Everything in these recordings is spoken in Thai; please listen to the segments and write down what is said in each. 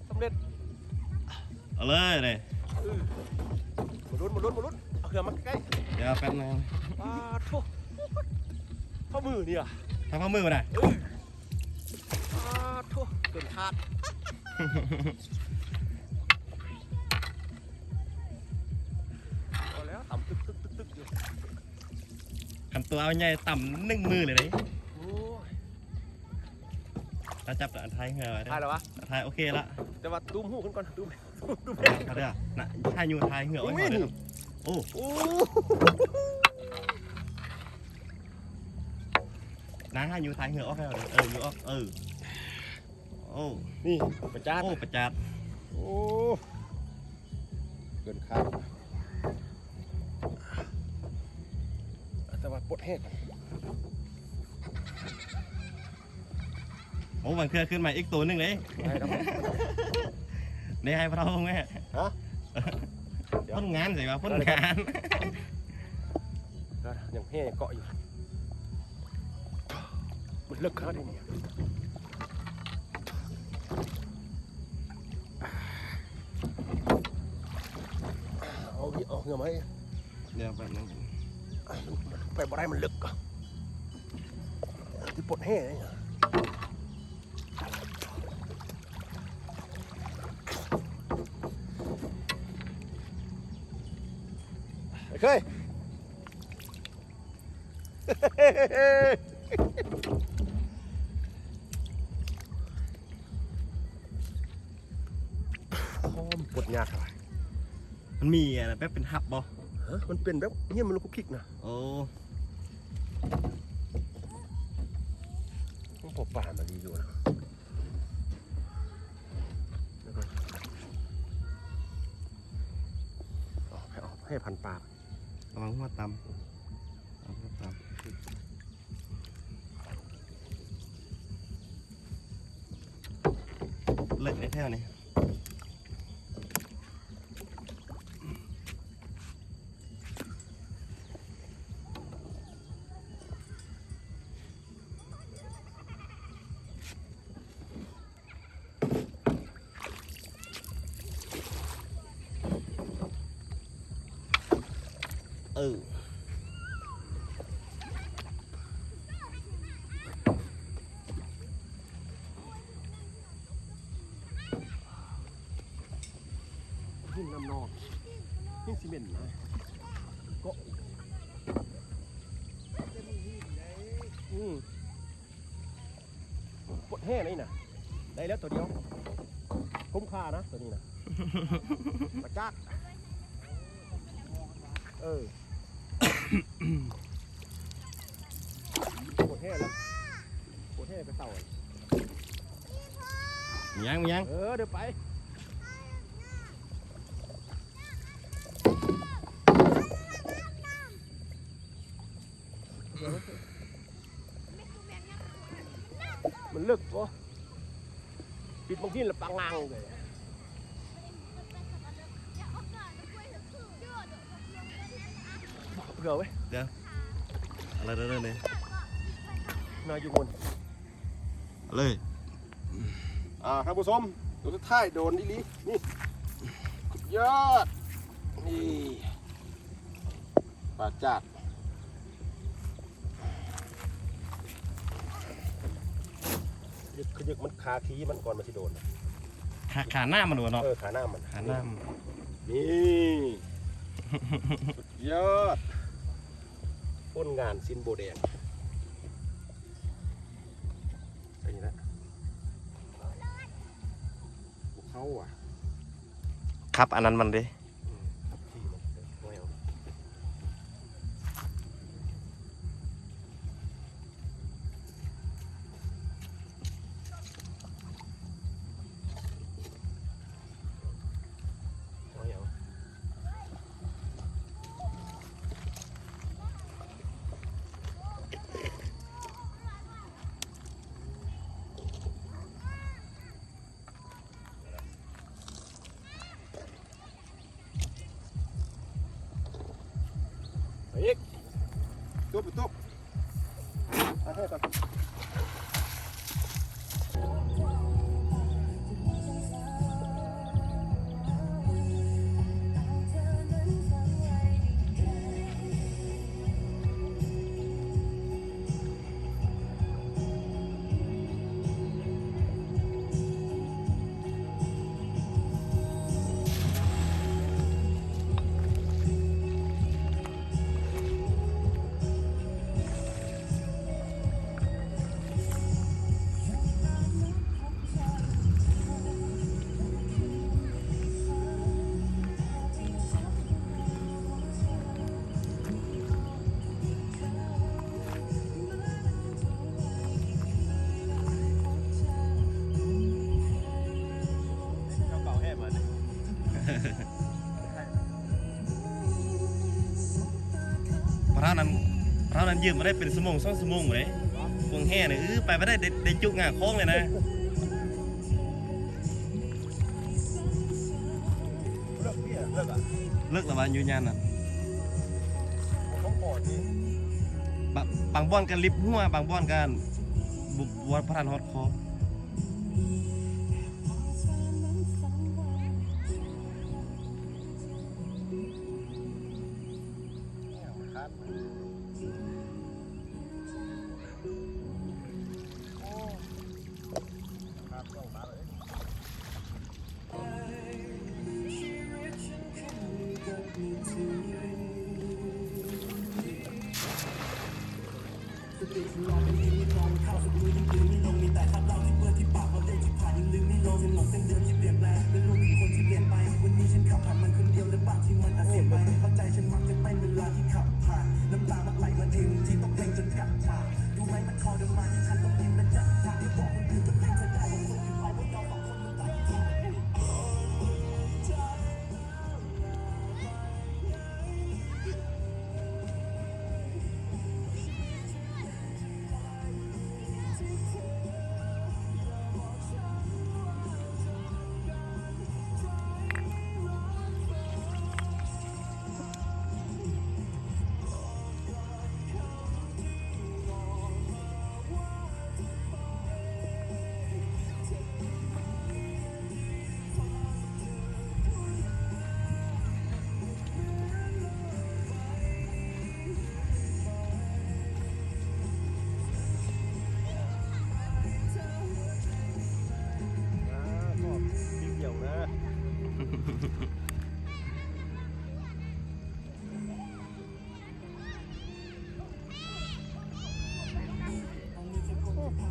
สำเร็จเอาเลยเลยมาลุ้นเอาเครื่องมาใกล้เดี๋ยวแป๊บนึงโถ่ข้อมือนี่อ่ะทำข้อมือมาได้โถ่เกินคาดพอแล้วต่ำตึกอยู่ขันตัวเอาใหญ่ต่ำ1 มือเลยถ้าจับแต่ท้ายเหือไว้ได้ท้ายแล้ววะท้ายโอเคละแต่ว่าตุ้มหูขึ้นก่อนตุ้มเขาได้น่ะถ้าอยู่ท้ายเหือไว้ก่อนเลยโอ้น้าให้อยู่ท้ายเหือออกแล้วอยู่ออกโอ้นี่ประจัดประจัดเกินคาดแต่ว่าปวดแห้งโอ้มันเคลื่อนขึ้นมาอีกตัวหนึ่งเลยนี่ให้พระองค์ไหมฮะพ่นงานสิวะพ่นงานยังแห้งเกาะอยู่มันเลิกขนาดนี้เอาเงือไหมเดี๋ยวแบบนึงไปบ่ได้มันลึกที่ปวดแห้งเคยปวดยากอะไรมันมีอะไรแบบเป็นหับบ่มันเป็นแบบเงี้ยมันลุกคลิกนะโอ้ต้องพอป่ามาดีอยู่นะให้พันปลาระวังหัวตำเล็กในแถวนี้หินน้ำนองหินซีเมนต์นะก็ปวดแห้งนี่นะได้แล้วตัวเดียวคุ้มค่านะตัวนี้นะประจักษ์ปวดแห้งแล้วปวดแห้งไปเต่ายังเดี๋ยวไปมันลึกปะปิดบางทีละปังงังเลยเผื่อไว้เดี๋ยวอะไรเรื่องนี้นายอยู่บนเลยท่านผู้ชมดูสุดท้ายโดนนี่ยอดนี่ปลาจัดยึกมันคาทีมันก่อนมันที่โดนขาหน้ามันดูเนาะขาหน้ามันนี่สุดยอดพ้นงานซินโบแดงเป็นยังไงเขาครับอันนั้นมันดิอีกตุ๊บให้ก่อน พระนั้นยืมมาได้เป็นสมง2 ชั่วโมงเลยพวงแห่เนี่ยไปไม่ได้ได้จุกงาโค้งเลยนะ เลิกพี่เลิกอ่ะ เลิกละวันอยู่ยันอ่ะ ต้องปอดนี่ บางบ้อนกันลิบหัวบางบ้อนกันบุบวัดพระธานฮอดคอ ครับโอ้ครับต้องตาเลย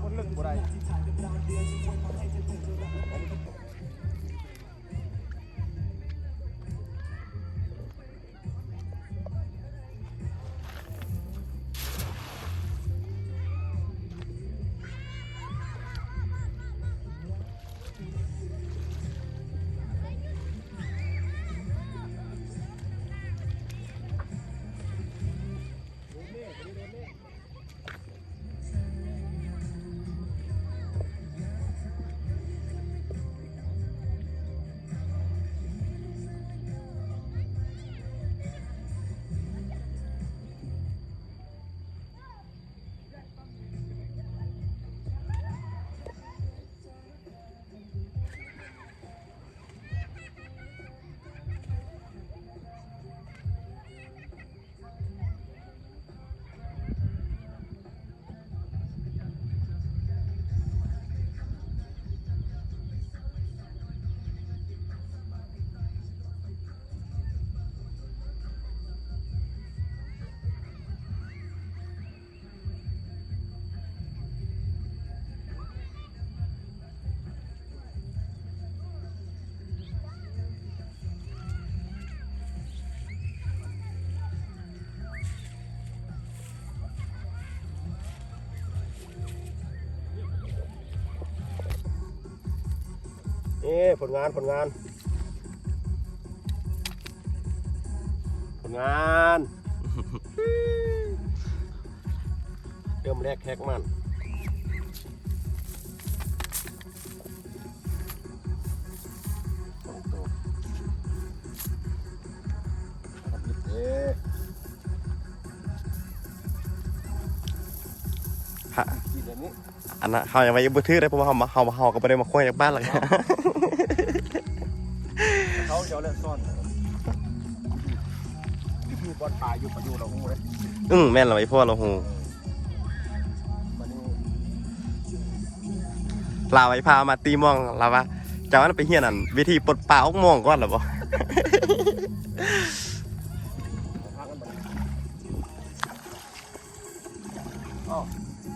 คนลึกบ่ได้นี่ผลงานเริ่มแรกแขกมันอันนั้นเขายังไม่ยุบถือได้เพราะว่าเขาก็ไม่ได้มาคุยจากบ้านหรอก เขาเดี๋ยวเล่นซ่อนอยู่บนป่าอยู่ประยูเราหูเลย แม่นเราไอ้พ่อเราหูลาไว้พามาตีมองลาวะจะว่าไปเฮียนอันวิธีปลดปลาออกมองก่อนหรอบ่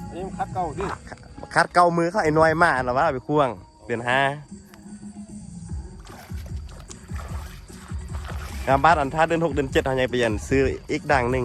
อันนี้มันคัดเก่าที่ คัดเกามือเขาไอ้น้อยมากหรอวะไปควงเดือน5งานบ้านอันท่าเดือน6เดือน7เขายังไปยันซื้ออีกดังหนึ่ง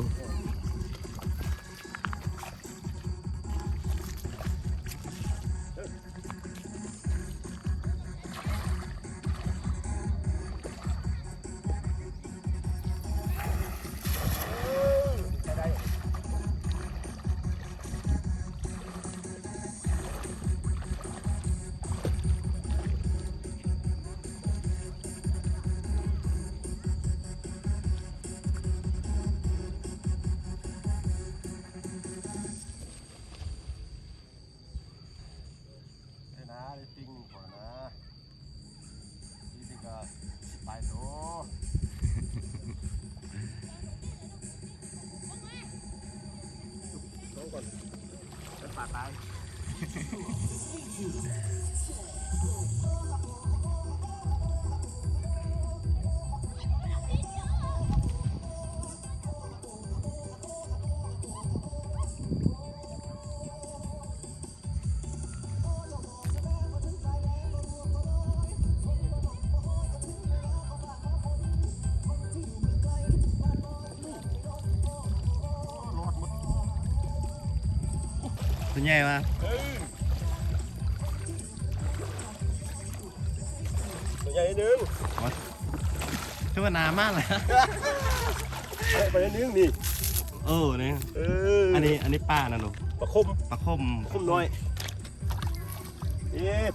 ตัวใหญ่มา ตัวใหญ่นิดนึง คือว่านานมากเลย ไปนิดนึงนี่ นี่ อันนี้ป้านะหนู ปลาคม ปลาคม คมน้อย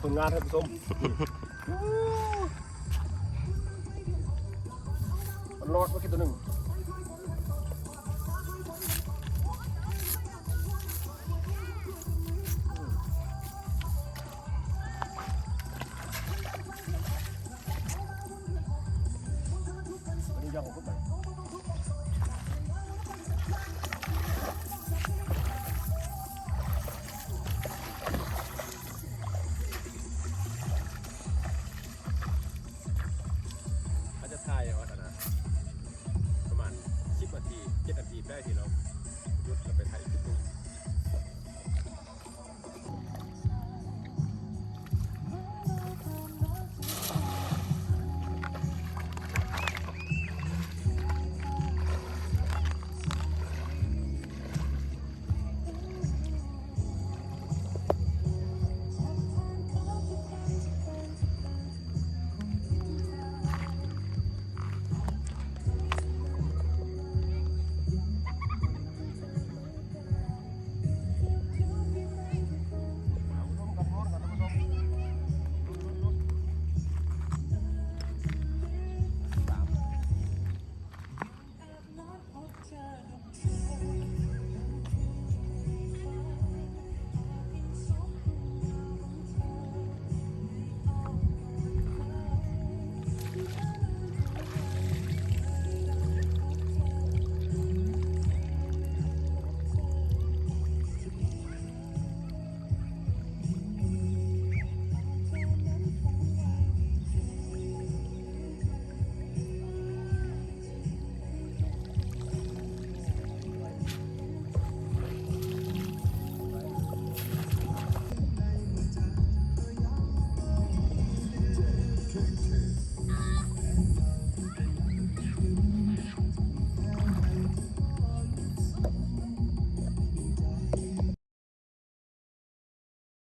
ผลงานท่านผู้ชมมันรอดมาแค่ตัวหนึ่ง